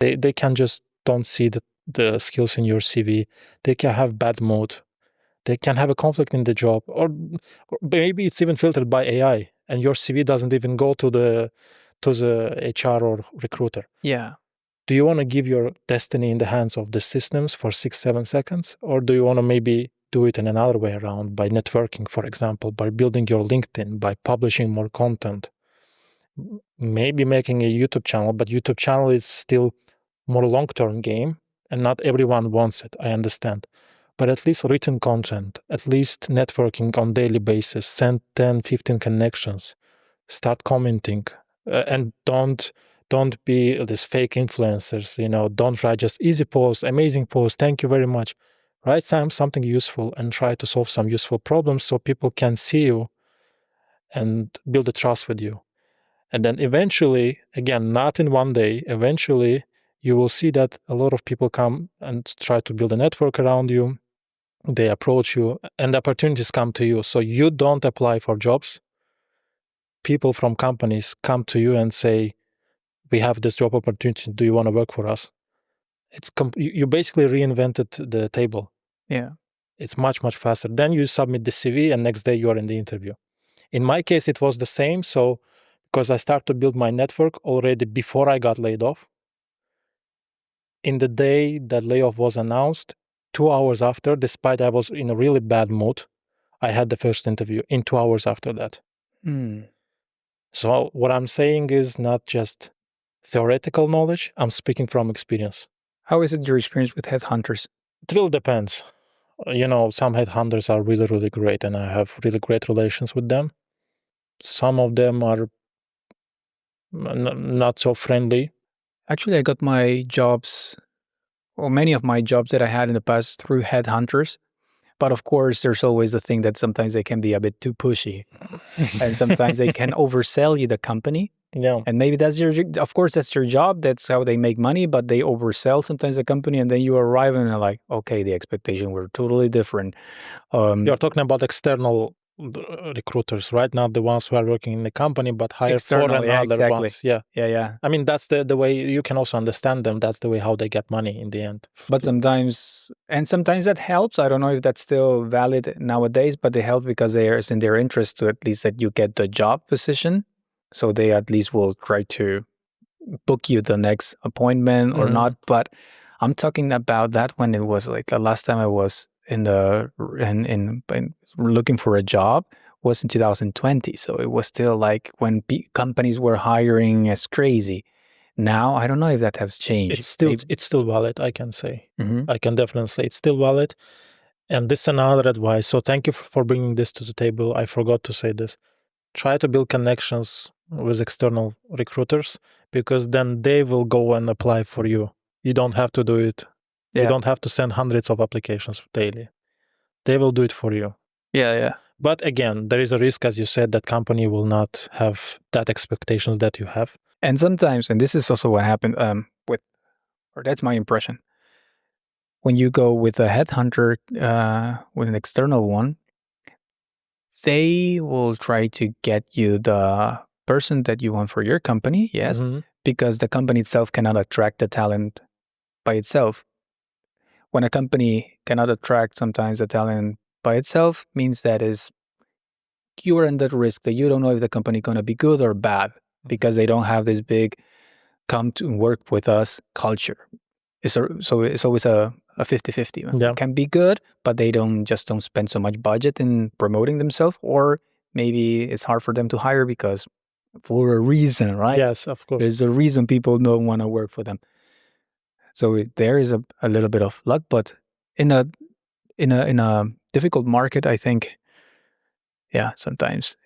They can just don't see the skills in your CV. They can have bad mood. They can have a conflict in the job, or maybe it's even filtered by AI, and your CV doesn't even go to the HR or recruiter. Yeah. Do you want to give your destiny in the hands of the systems for 6-7 seconds, or do you want to maybe do it in another way around by networking, for example, by building your LinkedIn, by publishing more content, maybe making a YouTube channel, but YouTube channel is still more long-term game, and not everyone wants it, I understand. But at least written content, at least networking on daily basis, send 10, 15 connections, start commenting, and don't be these fake influencers, don't write just easy post, amazing post, thank you very much. Write something useful and try to solve some useful problems so people can see you and build a trust with you. And then eventually, again, not in one day, eventually you will see that a lot of people come and try to build a network around you. They approach you and opportunities come to you. So you don't apply for jobs. People from companies come to you and say, we have this job opportunity. Do you want to work for us? You basically reinvented the table. Yeah. It's much, much faster. Then you submit the CV and next day you are in the interview. In my case, it was the same. So because I started to build my network already before I got laid off, in the day that layoff was announced, 2 hours after, despite I was in a really bad mood, I had the first interview in 2 hours after that. So what I'm saying is not just theoretical knowledge, I'm speaking from experience. How is it your experience with headhunters? It really depends. Some headhunters are really, really great, and I have really great relations with them. Some of them are not so friendly. Actually, I got my jobs, or many of my jobs that I had in the past through headhunters. But of course, there's always the thing that sometimes they can be a bit too pushy. And sometimes they can oversell you the company. Yeah. And maybe that's of course, that's your job. That's how they make money, but they oversell sometimes the company. And then you arrive and are like, okay, the expectation were totally different. You're talking about external recruiters, right? Not the ones who are working in the company, but hire for another ones. Yeah. Yeah. I mean, that's the way you can also understand them. That's the way how they get money in the end. But sometimes that helps. I don't know if that's still valid nowadays, but they help because it's in their interest to at least that you get the job position. So they at least will try to book you the next appointment or not. But I'm talking about that when it was like the last time I was in looking for a job was in 2020. So it was still like when companies were hiring as crazy. Now, I don't know if that has changed. It's still valid, I can say. I can definitely say it's still valid. And this is another advice. So thank you for bringing this to the table. I forgot to say this. Try to build connections with external recruiters, because then they will go and apply for you. You don't have to do it. Yeah. You don't have to send hundreds of applications daily. They will do it for you. Yeah. But again, there is a risk, as you said, that company will not have that expectations that you have. And sometimes, and this is also what happened or that's my impression. When you go with a headhunter, with an external one, they will try to get you the person that you want for your company, yes, because the company itself cannot attract the talent by itself. When a company cannot attract sometimes the talent by itself, means that you are in that risk that you don't know if the company going to be good or bad, because they don't have this big come to work with us culture. So it's always a 50-50. Yeah. It can be good, but they don't spend so much budget in promoting themselves, or maybe it's hard for them to hire because for a reason, right? Yes, of course. There's a reason people don't want to work for them. So there is a little bit of luck, but in a difficult market, I think, yeah, sometimes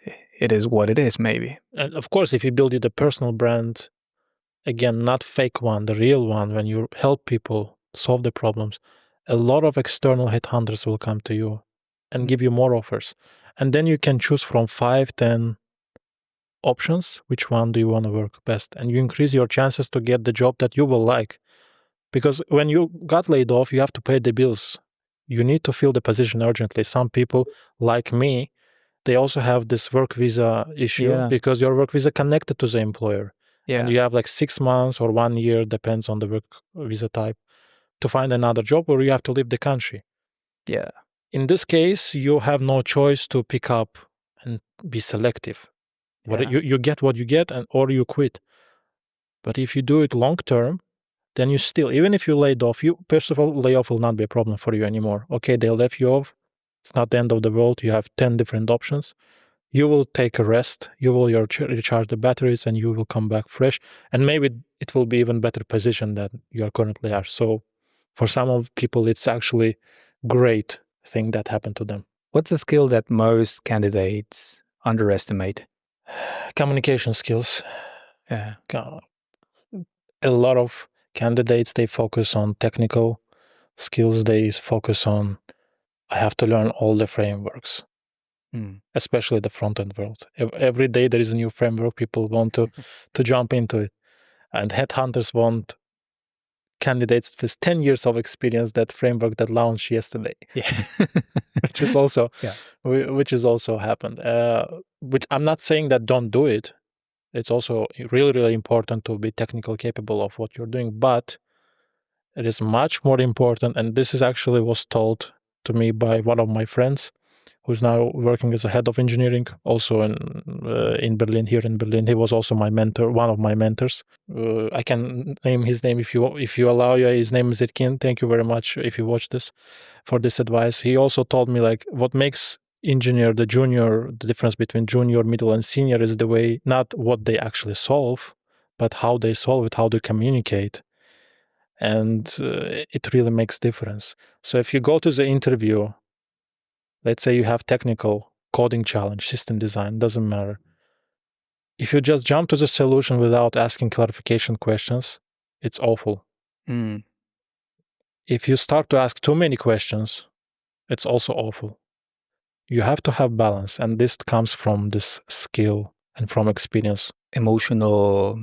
it is what it is, maybe. And of course, if you build the personal brand, again, not fake one, the real one, when you help people solve the problems, a lot of external headhunters will come to you and give you more offers. And then you can choose from 5-10 options, which one do you want to work best? And you increase your chances to get the job that you will like. Because when you got laid off, you have to pay the bills. You need to fill the position urgently. Some people, like me, they also have this work visa issue, because your work visa connected to the employer. and you have like 6 months or 1 year, depends on the work visa type, to find another job, or you have to leave the country. Yeah. In this case, you have no choice to pick up and be selective. Yeah. You get what you get, or you quit. But if you do it long term, then you still, even if you laid off, first of all, layoff will not be a problem for you anymore. Okay, they left you off. It's not the end of the world. You have 10 different options. You will take a rest. You will recharge the batteries, and you will come back fresh. And maybe it will be even better position than you are currently are. So for some of people, it's actually great thing that happened to them. What's a skill that most candidates underestimate? Communication skills. Yeah. A lot of candidates, they focus on technical skills. They focus on, I have to learn all the frameworks, especially the front-end world. Every day there is a new framework. People want to jump into it. And headhunters want candidates with 10 years of experience, that framework that launched yesterday. Yeah. which is also happened. Which I'm not saying that don't do it. It's also really, really important to be technical capable of what you're doing, but it is much more important, and this is actually was told to me by one of my friends who's now working as a head of engineering, also in Berlin, here in Berlin. He was also my mentor, one of my mentors. I can name his name if you allow. Yeah, his name is Irkin. Thank you very much if you watch this, for this advice. He also told me, like, what makes engineer the difference between junior, middle, and senior is the way, not what they actually solve, but how they solve it, how they communicate. And it really makes difference. So if you go to the interview, let's say you have technical coding challenge, system design, doesn't matter. If you just jump to the solution without asking clarification questions, it's awful. If you start to ask too many questions, it's also awful. You have to have balance, and this comes from this skill and from experience. Emotional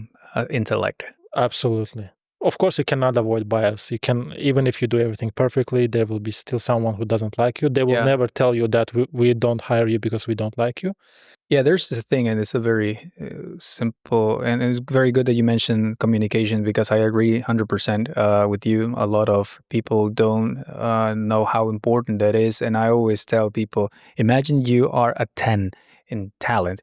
intellect. Absolutely. Of course, you cannot avoid bias. You can, even if you do everything perfectly, there will be still someone who doesn't like you. They will never tell you that we don't hire you because we don't like you. Yeah, there's this thing, and it's a very simple, and it's very good that you mentioned communication, because I agree 100% with you. A lot of people don't know how important that is, and I always tell people, imagine you are a 10 in talent.